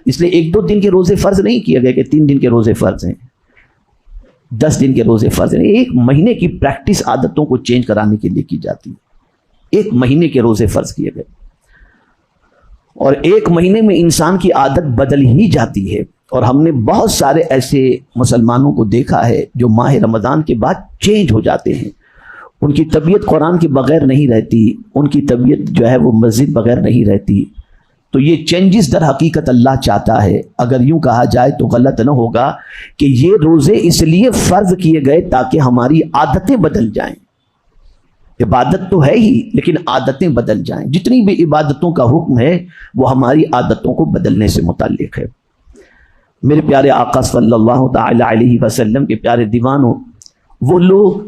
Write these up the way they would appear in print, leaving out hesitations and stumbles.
اس لیے 1-2 دن کے روزے فرض نہیں کیے گئے کہ 3 دن کے روزے فرض ہیں، 10 دن کے روزے فرض ہیں. 1 مہینے کی پریکٹس عادتوں کو چینج کرانے کے لیے کی جاتی ہے. 1 مہینے کے روزے فرض کیے گئے اور 1 مہینے میں انسان کی عادت بدل ہی جاتی ہے. اور ہم نے بہت سارے ایسے مسلمانوں کو دیکھا ہے جو ماہ رمضان کے بعد چینج ہو جاتے ہیں. ان کی طبیعت قرآن کے بغیر نہیں رہتی، ان کی طبیعت جو ہے وہ مسجد بغیر نہیں رہتی. تو یہ چینجز در حقیقت اللہ چاہتا ہے. اگر یوں کہا جائے تو غلط نہ ہوگا کہ یہ روزے اس لیے فرض کیے گئے تاکہ ہماری عادتیں بدل جائیں. عبادت تو ہے ہی لیکن عادتیں بدل جائیں. جتنی بھی عبادتوں کا حکم ہے وہ ہماری عادتوں کو بدلنے سے متعلق ہے. میرے پیارے آقا صلی اللہ تعالی علیہ وسلم کے پیارے دیوانوں، وہ لوگ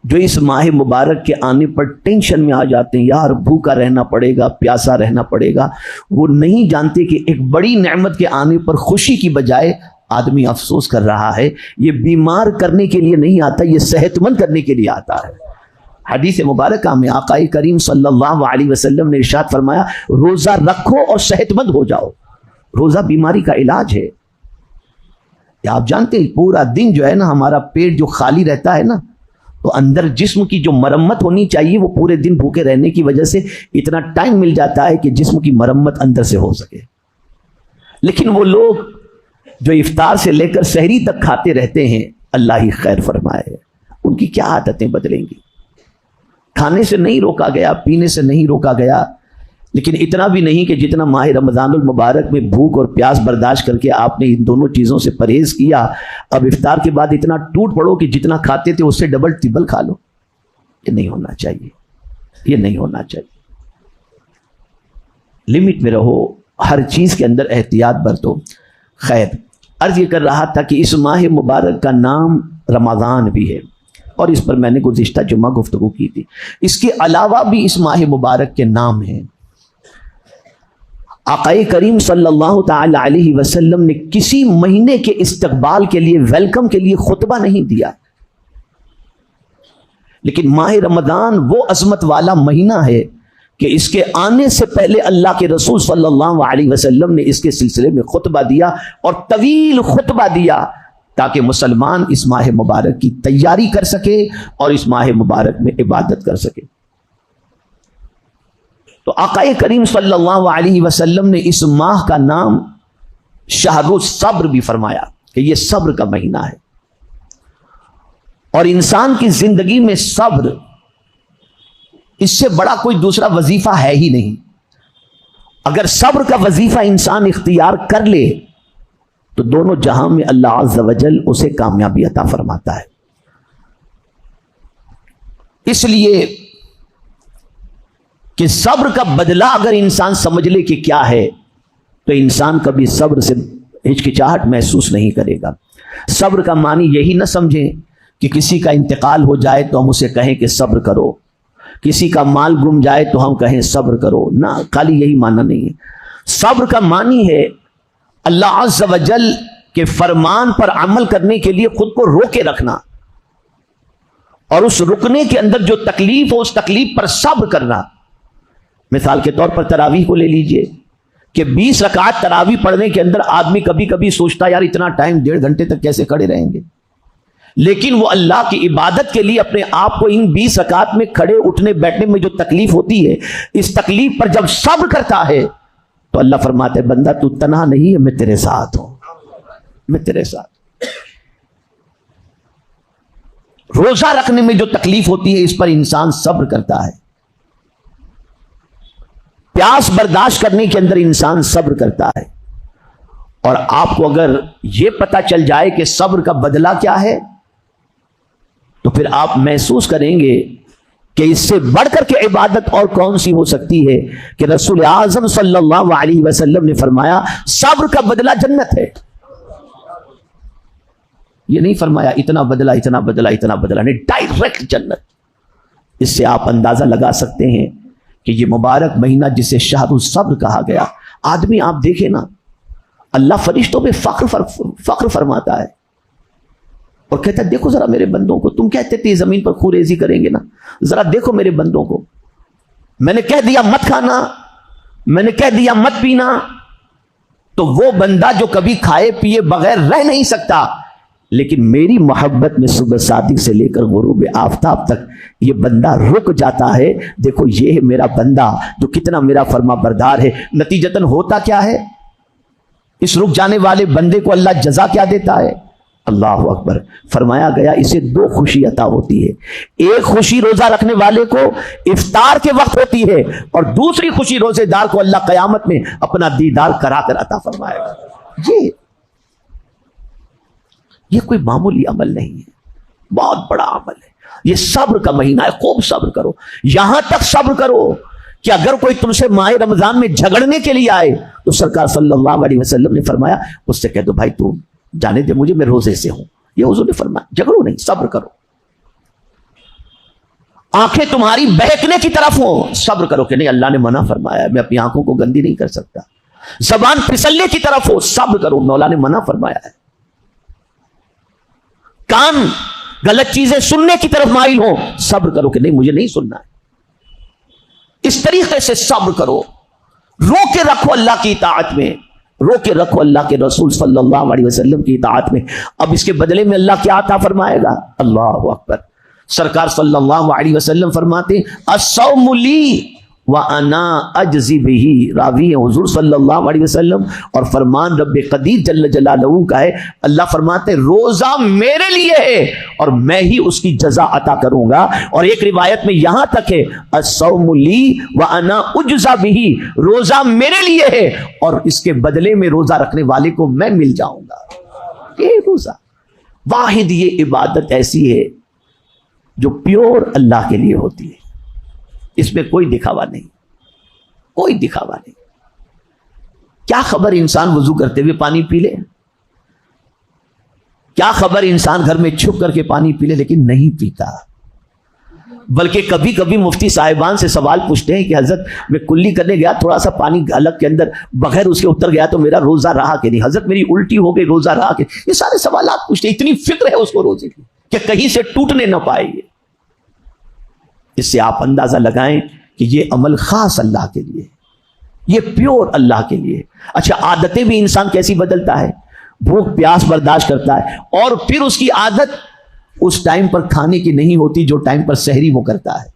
جو اس ماہ مبارک کے آنے پر ٹینشن میں آ جاتے ہیں، یار بھوکا رہنا پڑے گا، پیاسا رہنا پڑے گا، وہ نہیں جانتے کہ ایک بڑی نعمت کے آنے پر خوشی کی بجائے آدمی افسوس کر رہا ہے. یہ بیمار کرنے کے لیے نہیں آتا، یہ صحت مند کرنے کے لیے آتا ہے. حدیث مبارکہ میں آقا کریم صلی اللہ علیہ وسلم نے ارشاد فرمایا، روزہ رکھو اور صحت مند ہو جاؤ. روزہ بیماری کا علاج ہے. آپ جانتے ہیں پورا دن جو ہے نا ہمارا پیٹ جو خالی رہتا ہے نا، تو اندر جسم کی جو مرمت ہونی چاہیے وہ پورے دن بھوکے رہنے کی وجہ سے اتنا ٹائم مل جاتا ہے کہ جسم کی مرمت اندر سے ہو سکے. لیکن وہ لوگ جو افطار سے لے کر سحری تک کھاتے رہتے ہیں، اللہ ہی خیر فرمائے، ان کی کیا عادتیں بدلیں گی. کھانے سے نہیں روکا گیا، پینے سے نہیں روکا گیا، لیکن اتنا بھی نہیں کہ جتنا ماہ رمضان المبارک میں بھوک اور پیاس برداشت کر کے آپ نے ان دونوں چیزوں سے پرہیز کیا، اب افطار کے بعد اتنا ٹوٹ پڑو کہ جتنا کھاتے تھے اس سے ڈبل ٹربل کھا لو. یہ نہیں ہونا چاہیے، یہ نہیں ہونا چاہیے. لمٹ میں رہو، ہر چیز کے اندر احتیاط برتو. خیر، عرض یہ کر رہا تھا کہ اس ماہ مبارک کا نام رمضان بھی ہے اور اس پر میں نے گزشتہ جمعہ گفتگو کی تھی. اس کے علاوہ بھی اس ماہ مبارک کے نام ہیں. آقا کریم صلی اللہ تعالی علیہ وسلم نے کسی مہینے کے استقبال کے لیے، ویلکم کے لیے خطبہ نہیں دیا، لیکن ماہ رمضان وہ عظمت والا مہینہ ہے کہ اس کے آنے سے پہلے اللہ کے رسول صلی اللہ علیہ وسلم نے اس کے سلسلے میں خطبہ دیا اور طویل خطبہ دیا تاکہ مسلمان اس ماہ مبارک کی تیاری کر سکے اور اس ماہ مبارک میں عبادت کر سکے. تو آقا کریم صلی اللہ علیہ وسلم نے اس ماہ کا نام شہر الصبر بھی فرمایا کہ یہ صبر کا مہینہ ہے. اور انسان کی زندگی میں صبر، اس سے بڑا کوئی دوسرا وظیفہ ہے ہی نہیں. اگر صبر کا وظیفہ انسان اختیار کر لے تو دونوں جہاں میں اللہ عز و جل اسے کامیابی عطا فرماتا ہے. اس لیے کہ صبر کا بدلہ اگر انسان سمجھ لے کہ کیا ہے تو انسان کبھی صبر سے ہچکچاہٹ محسوس نہیں کرے گا. صبر کا معنی یہی نہ سمجھیں کہ کسی کا انتقال ہو جائے تو ہم اسے کہیں کہ صبر کرو، کسی کا مال گم جائے تو ہم کہیں صبر کرو. نہ، خالی یہی معنی نہیں ہے. صبر کا معنی ہے اللہ عز و جل کے فرمان پر عمل کرنے کے لیے خود کو روکے رکھنا، اور اس رکنے کے اندر جو تکلیف ہو اس تکلیف پر صبر کرنا. مثال کے طور پر تراویح کو لے لیجئے کہ 20 رکعات تراویح پڑھنے کے اندر آدمی کبھی کبھی سوچتا یار اتنا ٹائم 1.5 گھنٹے تک کیسے کھڑے رہیں گے، لیکن وہ اللہ کی عبادت کے لیے اپنے آپ کو ان 20 رکعات میں کھڑے اٹھنے بیٹھنے میں جو تکلیف ہوتی ہے، اس تکلیف پر جب صبر کرتا ہے تو اللہ فرماتے ہیں بندہ تو تنہا نہیں ہے، میں تیرے ساتھ ہوں، میں تیرے ساتھ. روزہ رکھنے میں جو تکلیف ہوتی ہے اس پر انسان صبر کرتا ہے، پیاس برداشت کرنے کے اندر انسان صبر کرتا ہے. اور آپ کو اگر یہ پتہ چل جائے کہ صبر کا بدلہ کیا ہے تو پھر آپ محسوس کریں گے کہ اس سے بڑھ کر کے عبادت اور کون سی ہو سکتی ہے کہ رسول اعظم صلی اللہ علیہ وسلم نے فرمایا صبر کا بدلہ جنت ہے. یہ نہیں فرمایا اتنا بدلہ اتنا بدلہ اتنا بدلہ، نہیں، ڈائریکٹ جنت. اس سے آپ اندازہ لگا سکتے ہیں کہ یہ مبارک مہینہ جسے شہر الصبر کہا گیا، آدمی آپ دیکھیں نا، اللہ فرشتوں پہ فخر فرماتا ہے اور کہتا ہے دیکھو ذرا میرے بندوں کو، تم کہتے تھے زمین پر خوریزی کریں گے نا، ذرا دیکھو میرے بندوں کو، میں نے کہہ دیا مت کھانا، میں نے کہہ دیا مت پینا، تو وہ بندہ جو کبھی کھائے پیے بغیر رہ نہیں سکتا، لیکن میری محبت میں صبح صادق سے لے کر غروب آفتاب تک یہ بندہ رک جاتا ہے. دیکھو یہ ہے میرا بندہ جو کتنا میرا فرما بردار ہے. نتیجتاً ہوتا کیا ہے؟ اس رک جانے والے بندے کو اللہ جزا کیا دیتا ہے؟ اللہ اکبر. فرمایا گیا اسے دو خوشی عطا ہوتی ہے. ایک خوشی روزہ رکھنے والے کو افطار کے وقت ہوتی ہے، اور دوسری خوشی روزے دار کو اللہ قیامت میں اپنا دیدار کرا کر عطا فرمائے گا. یہ کوئی معمولی عمل نہیں ہے، بہت بڑا عمل ہے. یہ صبر کا مہینہ ہے. خوب صبر کرو. یہاں تک صبر کرو کہ اگر کوئی تم سے ماہ رمضان میں جھگڑنے کے لیے آئے تو سرکار صلی اللہ علیہ وسلم نے فرمایا اس سے کہہ دو بھائی تو جانے دے مجھے، میں روزے سے ہوں. یہ حضور نے فرمایا جھگڑو نہیں، صبر کرو. آنکھیں تمہاری بہکنے کی طرف ہوں، صبر کرو کہ نہیں اللہ نے منع فرمایا ہے، میں اپنی آنکھوں کو گندی نہیں کر سکتا. زبان پھسلنے کی طرف ہو، صبر کرو، مولا نے منع فرمایا ہے. کان غلط چیزیں سننے کی طرف مائل ہو، صبر کرو کہ نہیں مجھے نہیں سننا ہے. اس طریقے سے صبر کرو. رو کے رکھو اللہ کی اطاعت میں، رو کے رکھو اللہ کے رسول صلی اللہ علیہ وسلم کی اطاعت میں. اب اس کے بدلے میں اللہ کیا عطا فرمائے گا؟ اللہ اکبر. سرکار صلی اللہ علیہ وسلم فرماتے ہیں الصوم لی وانا اجزی بہ. راوی ہیں حضور صلی اللہ علیہ وسلم اور فرمان رب قدیر جل جلالہ کا ہے. اللہ فرماتے روزہ میرے لیے ہے اور میں ہی اس کی جزا عطا کروں گا. اور ایک روایت میں یہاں تک ہے الصوم لی وانا اجزی بہ، روزہ میرے لیے ہے اور اس کے بدلے میں روزہ رکھنے والے کو میں مل جاؤں گا. یہ روزہ واحد یہ عبادت ایسی ہے جو پیور اللہ کے لیے ہوتی ہے. اس میں کوئی دکھاوا نہیں، کوئی دکھاوا نہیں. کیا خبر انسان وضو کرتے ہوئے پانی پی لے، کیا خبر انسان گھر میں چھپ کر کے پانی پی لے لیکن نہیں پیتا. بلکہ کبھی کبھی مفتی صاحبان سے سوال پوچھتے ہیں کہ حضرت میں کلی کرنے گیا، تھوڑا سا پانی حلق کے اندر بغیر اس کے اتر گیا تو میرا روزہ رہا کہ نہیں؟ حضرت میری الٹی ہو گئی، روزہ رہا کہ؟ یہ سارے سوالات پوچھتے ہیں. اتنی فکر ہے اس کو روزے کی کہ کہیں سے ٹوٹنے نہ پائے. اس سے آپ اندازہ لگائیں کہ یہ عمل خاص اللہ کے لیے، یہ پیور اللہ کے لیے. اچھا عادتیں بھی انسان کیسی بدلتا ہے؟ بھوک پیاس برداشت کرتا ہے اور پھر اس کی عادت اس ٹائم پر کھانے کی نہیں ہوتی جو ٹائم پر سحری وہ کرتا ہے،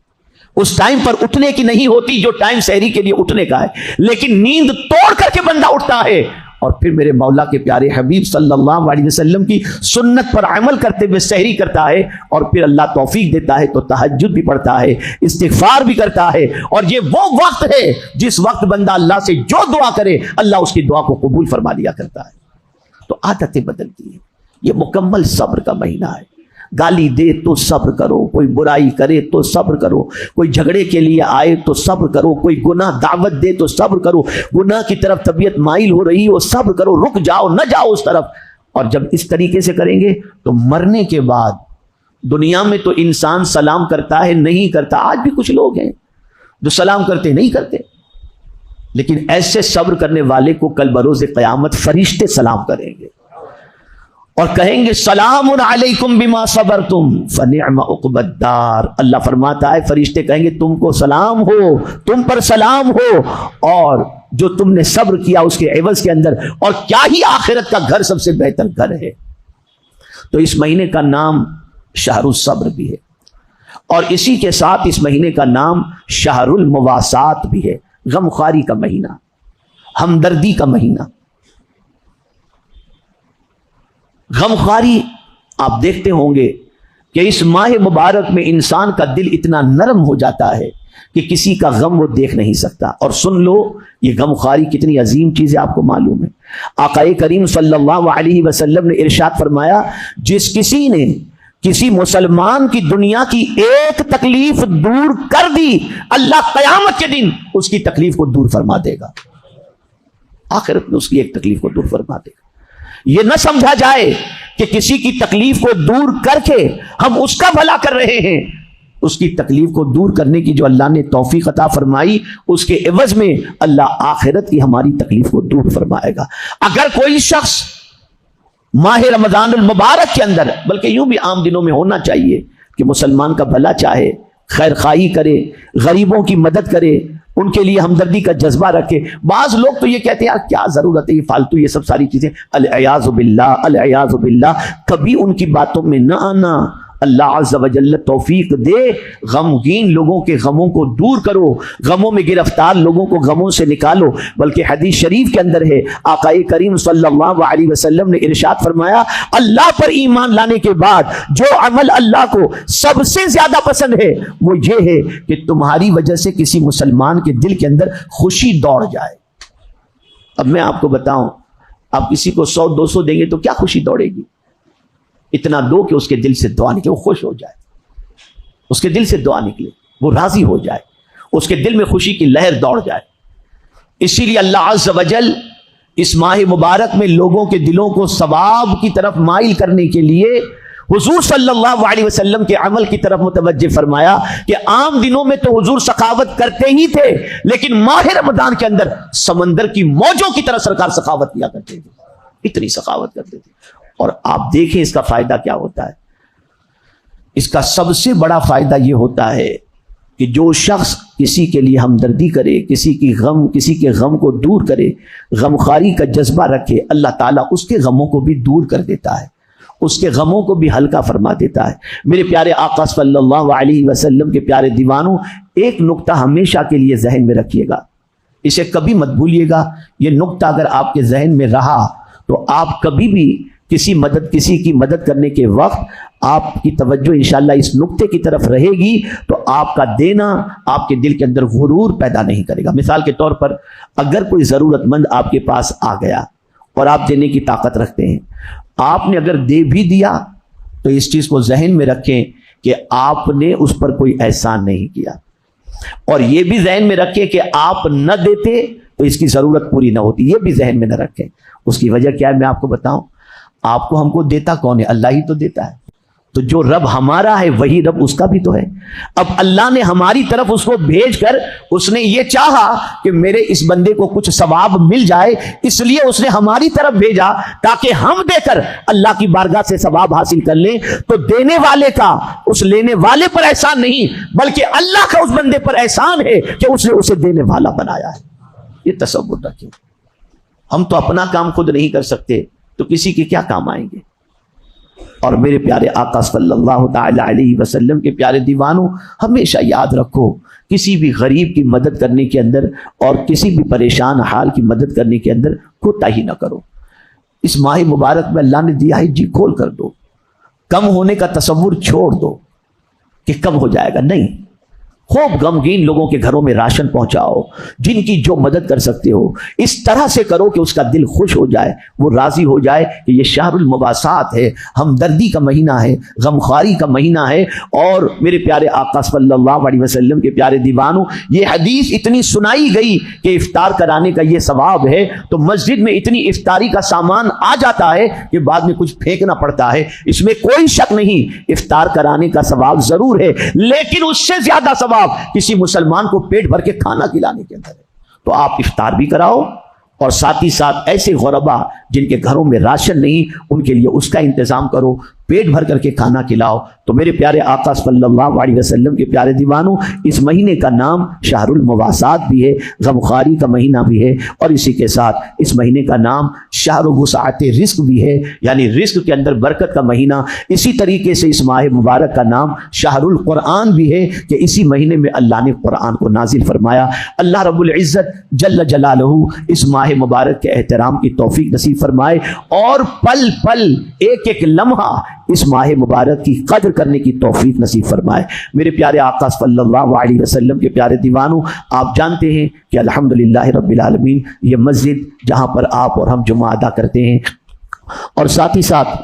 اس ٹائم پر اٹھنے کی نہیں ہوتی جو ٹائم سحری کے لیے اٹھنے کا ہے. لیکن نیند توڑ کر کے بندہ اٹھتا ہے اور پھر میرے مولا کے پیارے حبیب صلی اللہ علیہ وسلم کی سنت پر عمل کرتے ہوئے سحری کرتا ہے اور پھر اللہ توفیق دیتا ہے تو تہجد بھی پڑھتا ہے، استغفار بھی کرتا ہے. اور یہ وہ وقت ہے جس وقت بندہ اللہ سے جو دعا کرے اللہ اس کی دعا کو قبول فرما لیا کرتا ہے. تو عادتیں بدلتی ہیں. یہ مکمل صبر کا مہینہ ہے. گالی دے تو صبر کرو، کوئی برائی کرے تو صبر کرو، کوئی جھگڑے کے لیے آئے تو صبر کرو، کوئی گناہ دعوت دے تو صبر کرو، گناہ کی طرف طبیعت مائل ہو رہی ہو صبر کرو، رک جاؤ نہ جاؤ اس طرف. اور جب اس طریقے سے کریں گے تو مرنے کے بعد دنیا میں تو انسان سلام کرتا ہے نہیں کرتا. آج بھی کچھ لوگ ہیں جو سلام کرتے نہیں کرتے، لیکن ایسے صبر کرنے والے کو کل بروز قیامت فرشتے سلام کریں گے اور کہیں گے سلام علیکم بما صبرتم فنعم عقبی الدار. اللہ فرماتا ہے فرشتے کہیں گے تم کو سلام ہو، تم پر سلام ہو، اور جو تم نے صبر کیا اس کے عوض کے اندر، اور کیا ہی آخرت کا گھر سب سے بہتر گھر ہے. تو اس مہینے کا نام شہر الصبر بھی ہے اور اسی کے ساتھ اس مہینے کا نام شہر المواسات بھی ہے. غمخواری کا مہینہ، ہمدردی کا مہینہ. غمخواری آپ دیکھتے ہوں گے کہ اس ماہ مبارک میں انسان کا دل اتنا نرم ہو جاتا ہے کہ کسی کا غم وہ دیکھ نہیں سکتا. اور سن لو یہ غمخواری کتنی عظیم چیز ہے آپ کو معلوم ہے. آقا کریم صلی اللہ علیہ وسلم نے ارشاد فرمایا جس کسی نے کسی مسلمان کی دنیا کی ایک تکلیف دور کر دی اللہ قیامت کے دن اس کی تکلیف کو دور فرما دے گا. آخرت میں اس کی ایک تکلیف کو دور فرما دے گا. یہ نہ سمجھا جائے کہ کسی کی تکلیف کو دور کر کے ہم اس کا بھلا کر رہے ہیں. اس کی تکلیف کو دور کرنے کی جو اللہ نے توفیق عطا فرمائی اس کے عوض میں اللہ آخرت کی ہماری تکلیف کو دور فرمائے گا. اگر کوئی شخص ماہ رمضان المبارک کے اندر، بلکہ یوں بھی عام دنوں میں ہونا چاہیے کہ مسلمان کا بھلا چاہے، خیر خواہی کرے، غریبوں کی مدد کرے، ان کے لیے ہمدردی کا جذبہ رکھے. بعض لوگ تو یہ کہتے ہیں یار کیا ضرورت ہے یہ فالتو یہ سب ساری چیزیں، العیاذ باللہ العیاذ باللہ. کبھی ان کی باتوں میں نہ آنا. اللہ عز و جل توفیق دے، غمگین لوگوں کے غموں کو دور کرو، غموں میں گرفتار لوگوں کو غموں سے نکالو. بلکہ حدیث شریف کے اندر ہے، آقا کریم صلی اللہ علیہ وسلم نے ارشاد فرمایا، اللہ پر ایمان لانے کے بعد جو عمل اللہ کو سب سے زیادہ پسند ہے وہ یہ ہے کہ تمہاری وجہ سے کسی مسلمان کے دل کے اندر خوشی دوڑ جائے. اب میں آپ کو بتاؤں، آپ کسی کو 100-200 دیں گے تو کیا خوشی دوڑے گی؟ اتنا دو کہ اس کے دل سے دعا نکلے، وہ خوش ہو جائے، اس کے دل سے دعا نکلے، وہ راضی ہو جائے، اس کے دل میں خوشی کی لہر دوڑ جائے. اسی لیے اللہ عز و جل اس ماہ مبارک میں لوگوں کے دلوں کو ثواب کی طرف مائل کرنے کے لیے حضور صلی اللہ علیہ وسلم کے عمل کی طرف متوجہ فرمایا کہ عام دنوں میں تو حضور سخاوت کرتے ہی تھے، لیکن ماہ رمضان کے اندر سمندر کی موجوں کی طرح سرکار سخاوت کیا کرتے تھے، اتنی سخاوت کرتے تھے. اور آپ دیکھیں اس کا فائدہ کیا ہوتا ہے. اس کا سب سے بڑا فائدہ یہ ہوتا ہے کہ جو شخص کسی کے لیے ہمدردی کرے، کسی کے غم کو دور کرے، غمخواری کا جذبہ رکھے، اللہ تعالیٰ اس کے غموں کو بھی دور کر دیتا ہے، اس کے غموں کو بھی ہلکا فرما دیتا ہے. میرے پیارے آقا صلی اللہ علیہ وسلم کے پیارے دیوانوں، ایک نقطہ ہمیشہ کے لیے ذہن میں رکھیے گا، اسے کبھی مت بھولیے گا. یہ نقطہ اگر آپ کے ذہن میں رہا تو آپ کبھی بھی کسی کی مدد کرنے کے وقت آپ کی توجہ انشاءاللہ اس نقطے کی طرف رہے گی تو آپ کا دینا آپ کے دل کے اندر غرور پیدا نہیں کرے گا. مثال کے طور پر اگر کوئی ضرورت مند آپ کے پاس آ گیا اور آپ دینے کی طاقت رکھتے ہیں، آپ نے اگر دے بھی دیا تو اس چیز کو ذہن میں رکھیں کہ آپ نے اس پر کوئی احسان نہیں کیا، اور یہ بھی ذہن میں رکھیں کہ آپ نہ دیتے تو اس کی ضرورت پوری نہ ہوتی. یہ بھی ذہن میں نہ رکھیں. اس کی وجہ کیا ہے میں آپ کو بتاؤں. آپ کو ہم کو دیتا کون ہے؟ اللہ ہی تو دیتا ہے. تو جو رب ہمارا ہے وہی رب اس کا بھی تو ہے. اب اللہ نے ہماری طرف اس کو بھیج کر اس نے یہ چاہا کہ میرے اس بندے کو کچھ ثواب مل جائے، اس لیے اس نے ہماری طرف بھیجا تاکہ ہم دے کر اللہ کی بارگاہ سے ثواب حاصل کر لیں. تو دینے والے کا اس لینے والے پر احسان نہیں، بلکہ اللہ کا اس بندے پر احسان ہے کہ اس نے اسے دینے والا بنایا ہے. یہ تصور رکھیں. ہم تو اپنا کام خود نہیں کر سکتے تو کسی کے کیا کام آئیں گے. اور میرے پیارے آقا صلی اللہ تعالی علیہ وسلم کے پیارے دیوانوں، ہمیشہ یاد رکھو کسی بھی غریب کی مدد کرنے کے اندر اور کسی بھی پریشان حال کی مدد کرنے کے اندر کوتاہی نہ کرو. اس ماہ مبارک میں اللہ نے دیا ہے، جی کھول کر دو. کم ہونے کا تصور چھوڑ دو کہ کم ہو جائے گا، نہیں. خوب غمگین لوگوں کے گھروں میں راشن پہنچاؤ، جن کی جو مدد کر سکتے ہو اس طرح سے کرو کہ اس کا دل خوش ہو جائے، وہ راضی ہو جائے کہ یہ شہر المواسات ہے، ہمدردی کا مہینہ ہے، غمخواری کا مہینہ ہے. اور میرے پیارے آقا صلی اللہ علیہ وسلم کے پیارے دیوانوں، یہ حدیث اتنی سنائی گئی کہ افطار کرانے کا یہ ثواب ہے تو مسجد میں اتنی افطاری کا سامان آ جاتا ہے کہ بعد میں کچھ پھینکنا پڑتا ہے. اس میں کوئی شک نہیں، افطار کرانے کا ثواب ضرور ہے، لیکن اس سے زیادہ ثواب کسی مسلمان کو پیٹ بھر کے کھانا کھلانے کے اندر ہے. تو آپ افطار بھی کراؤ اور ساتھ ہی ساتھ ایسے غربا جن کے گھروں میں راشن نہیں ان کے لیے اس کا انتظام کرو، پیٹ بھر کر کے کھانا کھلاؤ. تو میرے پیارے آقا صلی اللہ علیہ وسلم کے پیارے دیوانوں، اس مہینے کا نام شہر المواسات بھی ہے، غمخواری کا مہینہ بھی ہے، اور اسی کے ساتھ اس مہینے کا نام شہر وسعت رزق بھی ہے، یعنی رزق کے اندر برکت کا مہینہ. اسی طریقے سے اس ماہ مبارک کا نام شہر القرآن بھی ہے کہ اسی مہینے میں اللہ نے قرآن کو نازل فرمایا. اللہ رب العزت جل جلالہ اس ماہ مبارک کے احترام کی توفیق نصیب فرمائے، اور پل پل ایک ایک لمحہ اس ماہ مبارک کی قدر کرنے کی توفیق نصیب فرمائے. میرے پیارے آقا صلی اللہ علیہ وسلم کے پیارے دیوانوں، آپ جانتے ہیں کہ الحمدللہ رب العالمین یہ مسجد جہاں پر آپ اور ہم جمعہ ادا کرتے ہیں، اور ساتھ ہی ساتھ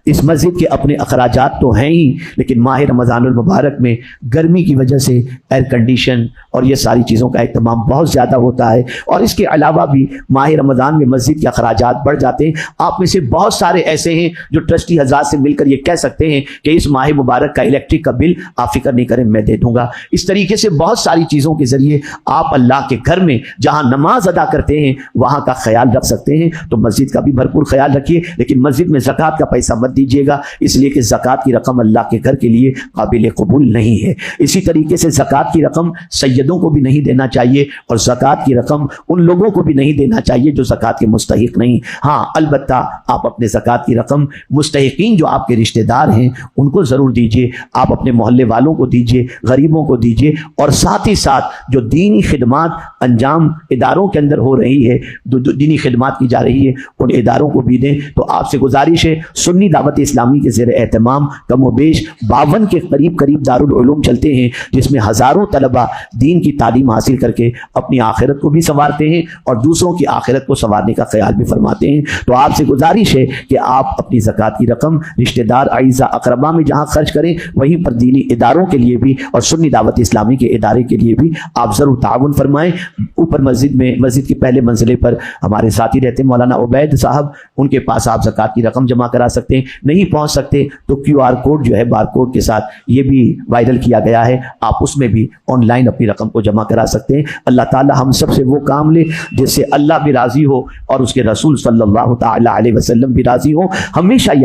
اس مسجد کے اپنے اخراجات تو ہیں ہی، لیکن ماہ رمضان المبارک میں گرمی کی وجہ سے ایئر کنڈیشن اور یہ ساری چیزوں کا اہتمام بہت زیادہ ہوتا ہے، اور اس کے علاوہ بھی ماہ رمضان میں مسجد کے اخراجات بڑھ جاتے ہیں. آپ میں سے بہت سارے ایسے ہیں جو ٹرسٹی حضرات سے مل کر یہ کہہ سکتے ہیں کہ اس ماہ مبارک کا الیکٹرک کا بل آپ فکر نہیں کریں میں دے دوں گا. اس طریقے سے بہت ساری چیزوں کے ذریعے آپ اللہ کے گھر میں جہاں نماز ادا کرتے ہیں وہاں کا خیال رکھ سکتے ہیں. تو مسجد کا بھی بھرپور خیال رکھیے، لیکن مسجد میں زکوٰۃ کا پیسہ مت مت دیجیے گا، اس لیے کہ زکوٰۃ کی رقم اللہ کے گھر کے لیے قابل قبول نہیں ہے۔ اسی طریقے سے زکوٰۃ کی رقم سیدوں کو بھی نہیں دینا چاہیے، اور زکوٰۃ کی رقم ان لوگوں کو بھی نہیں دینا چاہیے جو زکوٰۃ کے مستحق نہیں۔ ہاں البتہ آپ اپنے زکوٰۃ کی رقم مستحقین جو آپ کے رشتہ دار ہیں ان کو ضرور دیجیے، آپ اپنے محلے والوں کو دیجیے، غریبوں کو دیجیے، اور ساتھ ہی ساتھ جو دینی خدمات انجام اداروں کے اندر ہو رہی ہے، دینی خدمات کی جا رہی ہے، ان اداروں کو بھی دیں۔ تو آپ سے گزارش ہے، سنی دعوت اسلامی کے زیر اہتمام کم و بیش 52 کے قریب دارالعلوم چلتے ہیں، جس میں ہزاروں طلبہ دین کی تعلیم حاصل کر کے اپنی آخرت کو بھی سنوارتے ہیں اور دوسروں کی آخرت کو سنوارنے کا خیال بھی فرماتے ہیں۔ تو آپ سے گزارش ہے کہ آپ اپنی زکوٰۃ کی رقم رشتہ دار، اعزا، اقربا میں جہاں خرچ کریں، وہیں پر دینی اداروں کے لیے بھی اور سنی دعوت اسلامی کے ادارے کے لیے بھی آپ ضرور تعاون فرمائیں۔ اوپر مسجد کے پہلے منزلے پر ہمارے ساتھی رہتے ہیں مولانا عبید صاحب، ان کے پاس آپ زکوٰۃ کی رقم جمع کرا سکتے ہیں۔ نہیں پہنچ سکتے تو QR کوڈ جو ہے بار کوڈ کے ساتھ یہ بھی وائرل کیا گیا ہے، آپ اس میں بھی آن لائن اپنی رقم کو جمع کرا سکتے ہیں۔ اللہ تعالی ہم سب سے وہ کام لے جس سے اللہ بھی راضی ہو اور اس کے رسول صلی اللہ تعالی علیہ وسلم بھی راضی ہو۔ ہمیشہ یاد